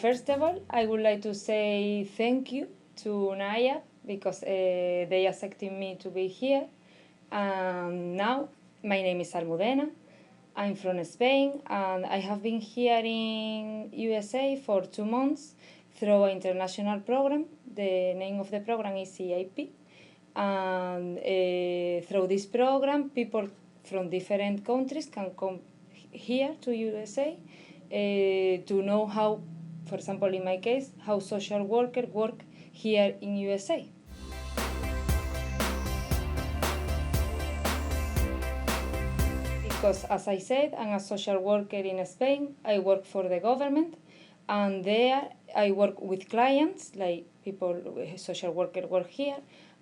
First of all, I would like to say thank you to NYAP because they accepted me to be here. Now, my name is Almudena. I'm from Spain, and I have been here in USA for 2 months through an international program. The name of the program is CAP. And through this program, people from different countries can come here to USA to know how, for example, in my case, how social workers work here in USA. Because, as I said, I'm a social worker in Spain. I work for the government, and there I work with clients, like people, social workers work here,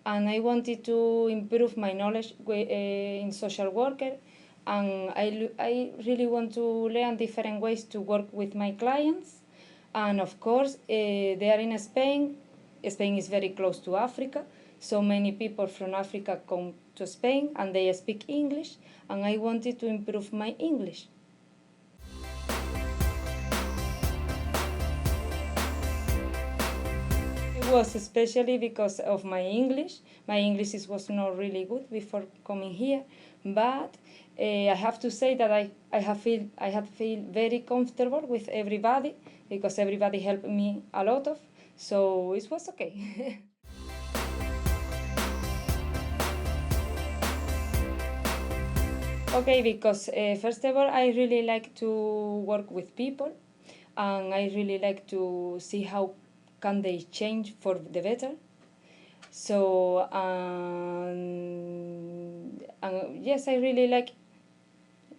and I wanted to improve my knowledge in social worker, and I really want to learn different ways to work with my clients. And of course, they are in Spain. Spain is very close to Africa, so many people from Africa come to Spain and they speak English, and I wanted to improve my English. It was especially because of my English. My English was not really good before coming here, but I have to say that I have feel very comfortable with everybody because everybody helped me a lot of, so it was okay. Okay, because first of all, I really like to work with people, and I really like to see how can they change for the better. So yes, I really like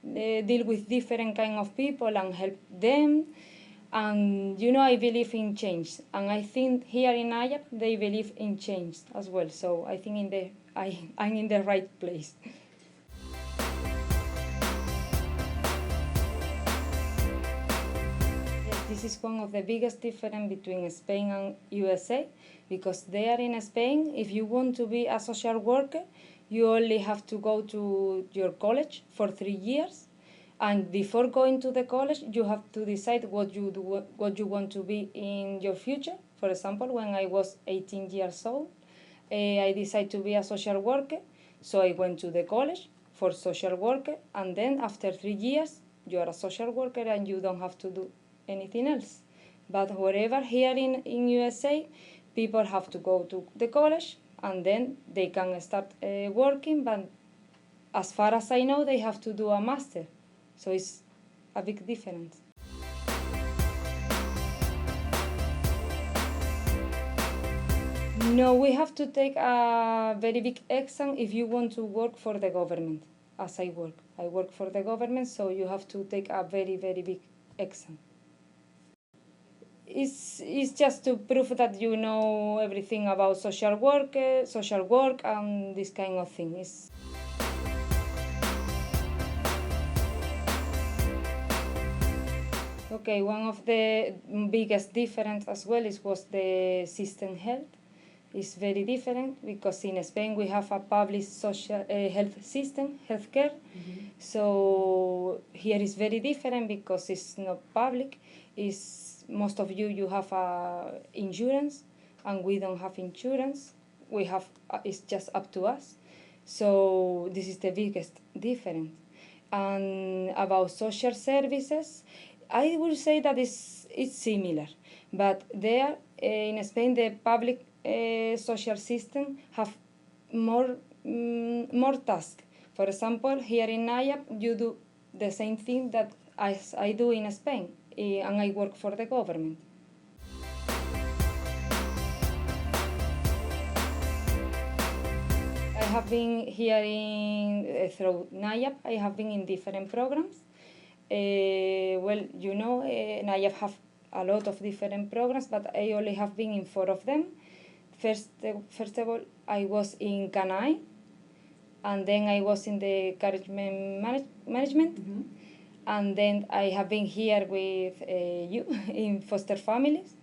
deal with different kind of people and help them. And I believe in change, and I think here in NYAP they believe in change as well. So I think I'm in the right place. This is one of the biggest difference between Spain and USA, because there in Spain, if you want to be a social worker, you only have to go to your college for 3 years, and before going to the college, you have to decide what you want to be in your future. For example, when I was 18 years old, I decided to be a social worker, so I went to the college for social worker, and then after 3 years, you are a social worker and you don't have to do anything else. But wherever here in USA, people have to go to the college and then they can start working, but as far as I know, they have to do a master, so it's a big difference. No, we have to take a very big exam if you want to work for the government, as I work for the government, so you have to take a very, very big exam. It's just to prove that you know everything about social work, and this kind of thing. Okay, one of the biggest difference as well was the system health. It's very different because in Spain we have a public social health system, healthcare. Mm-hmm. So here is very different because it's not public. Most of you have insurance, and we don't have insurance. We have it's just up to us. So this is the biggest difference. And about social services, I would say that it's similar, but there in Spain the public social system have more tasks. For example, here in NYAP you do the same thing that as I do in Spain, and I work for the government. I have been here through NYAP. I have been in different programs. NYAP have a lot of different programs, but I only have been in 4 of them. First of all, I was in CANEI, and then I was in the Care Mangement, mm-hmm. And then I have been here with you in foster families,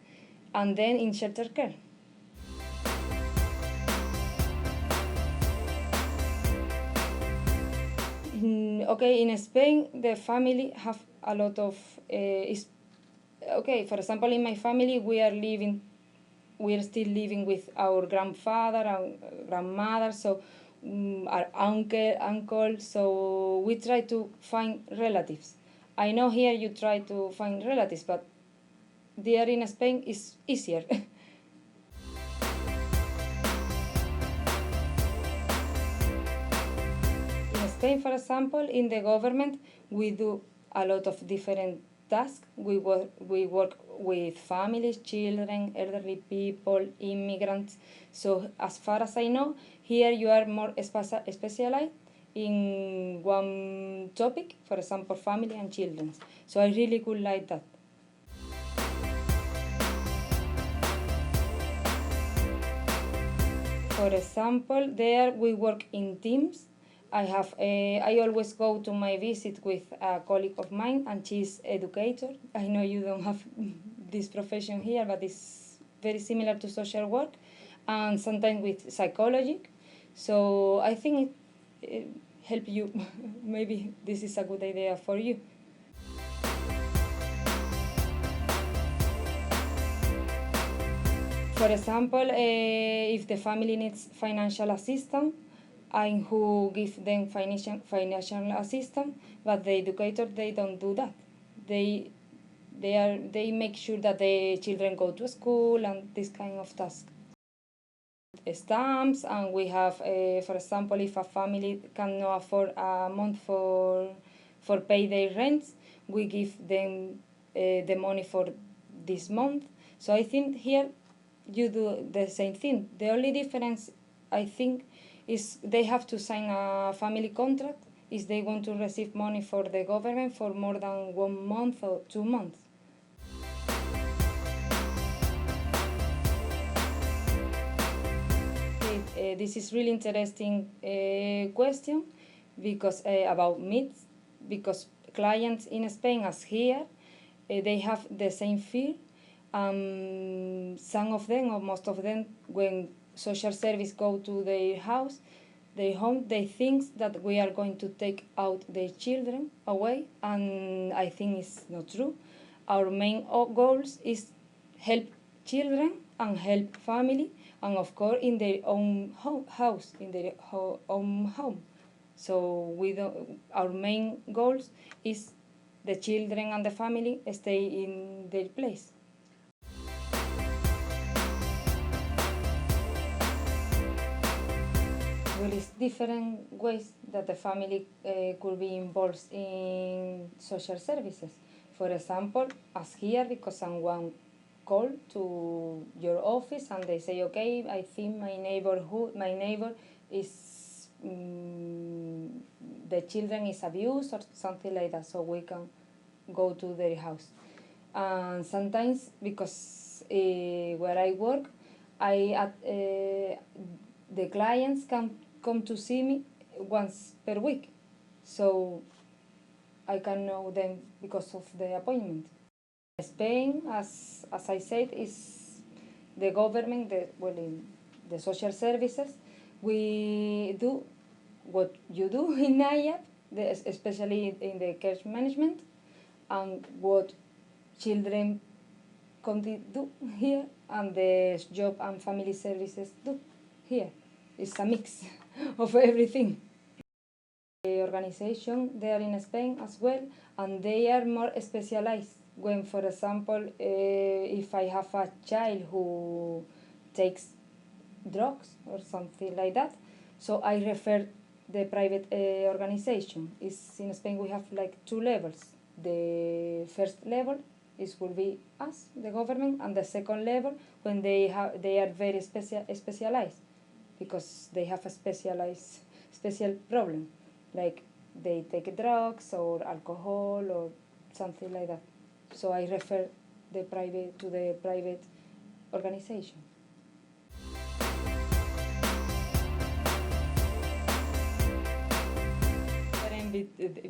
and then in shelter care. Okay, in Spain, the family have a lot of okay, for example, in my family, we are still living with our grandfather and grandmother, so our uncle, so we try to find relatives. I know here you try to find relatives, but there in Spain is easier. In Spain, for example, in the government, we do a lot of different tasks. We work with families, children, elderly people, immigrants. So as far as I know, here you are more specialized in one topic, for example, family and children. So I really could like that. For example, there we work in teams. I always go to my visit with a colleague of mine, and she's educator. I know you don't have this profession here, but it's very similar to social work, and sometimes with psychology. So I think it help you. Maybe this is a good idea for you. For example, if the family needs financial assistance, I'm who give them financial assistance, but the educator, they don't do that. They make sure that the children go to school and this kind of task. Stamps, and we have, for example, if a family cannot afford a month for pay their rents, we give them the money for this month. So I think here you do the same thing. The only difference, I think, is they have to sign a family contract if they want to receive money for the government for more than 1 month or 2 months. This is really interesting question because about myths, because clients in Spain as here, they have the same fear. Some of them, or most of them, when social service go to their house, their home, they think that we are going to take out their children away, and I think it's not true. Our main goals is help children and help family, and of course in their own house, in their own home. So our main goals is the children and the family stay in their place. Well, it's different ways that the family could be involved in social services. For example, as here, because someone called to your office and they say, okay, I think my neighbor is, the children is abused or something like that, so we can go to their house. And sometimes, because where I work, the clients can come to see me once per week, so I can know them because of the appointment. Spain, as I said, is the government, in the social services. We do what you do in NYAP, especially in the care management, and what children do here, and the job and family services do here. It's a mix of everything. The organization there in Spain as well, and they are more specialized. When, for example, if I have a child who takes drugs or something like that, so I refer the private organization. In Spain we have like 2 levels. The first level will be us, the government, and the second level when they are very specialized, because they have a special problem, like they take drugs or alcohol or something like that. So I refer to the private organization.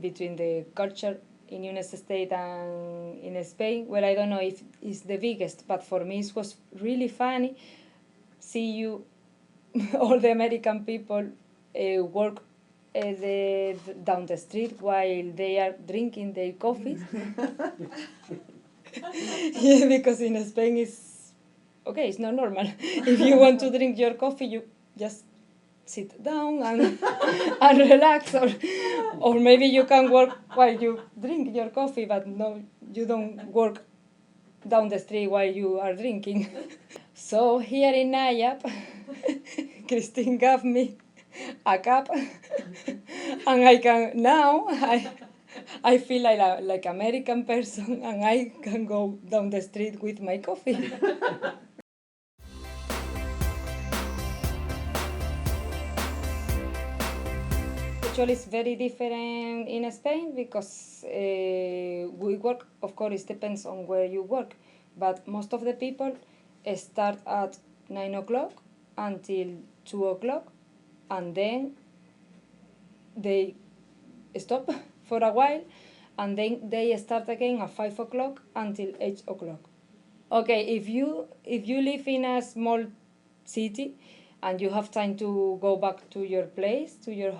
Between the culture in United States and in Spain, well, I don't know if it's the biggest, but for me it was really funny see you all the American people work down the street while they are drinking their coffees. Yeah, because in Spain it's not normal. If you want to drink your coffee, you just sit down and, and relax, or maybe you can work while you drink your coffee, but no, you don't work down the street while you are drinking. So here in NYAP, Christine gave me a cup, and I feel like American person, and I can go down the street with my coffee. Actually, it's very different in Spain because we work, of course, it depends on where you work, but most of the people start at 9 o'clock until 2 o'clock, and then they stop for a while, and then they start again at 5 o'clock until 8 o'clock. Okay, if you live in a small city and you have time to go back to your place, to your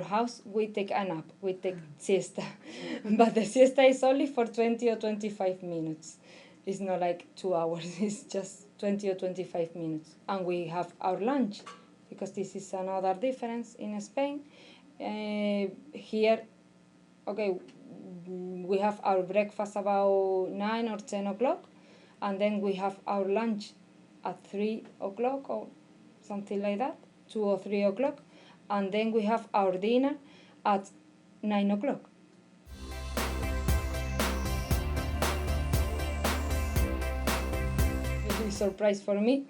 house, we take a nap, we take siesta. But the siesta is only for 20 or 25 minutes. It's not like 2 hours, it's just 20 or 25 minutes. And we have our lunch, because this is another difference in Spain. Here, okay, we have our breakfast about 9 or 10 o'clock, and then we have our lunch at 3 o'clock or something like that, 2 or 3 o'clock, and then we have our dinner at 9 o'clock. Really surprise for me,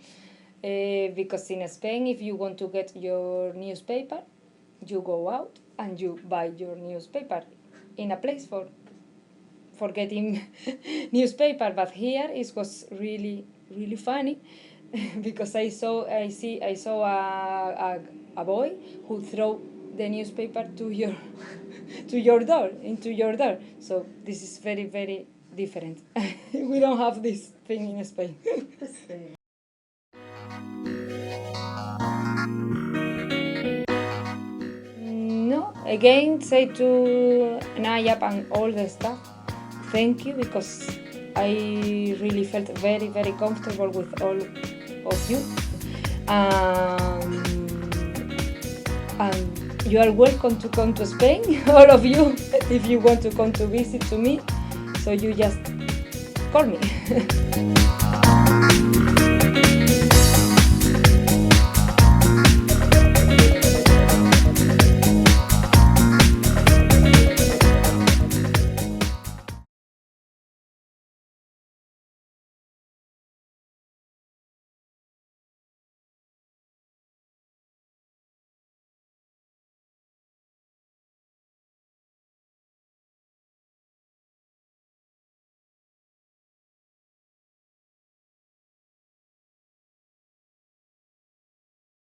because in Spain, if you want to get your newspaper, you go out and you buy your newspaper in a place for getting newspaper. But here it was really funny because I saw a boy who throw the newspaper to your into your door. So this is very different. We don't have this thing in Spain. No, again, say to NYAP and all the staff, thank you, because I really felt very comfortable with all of you. And you are welcome to come to Spain, all of you, if you want to come to visit to me. So you just call me.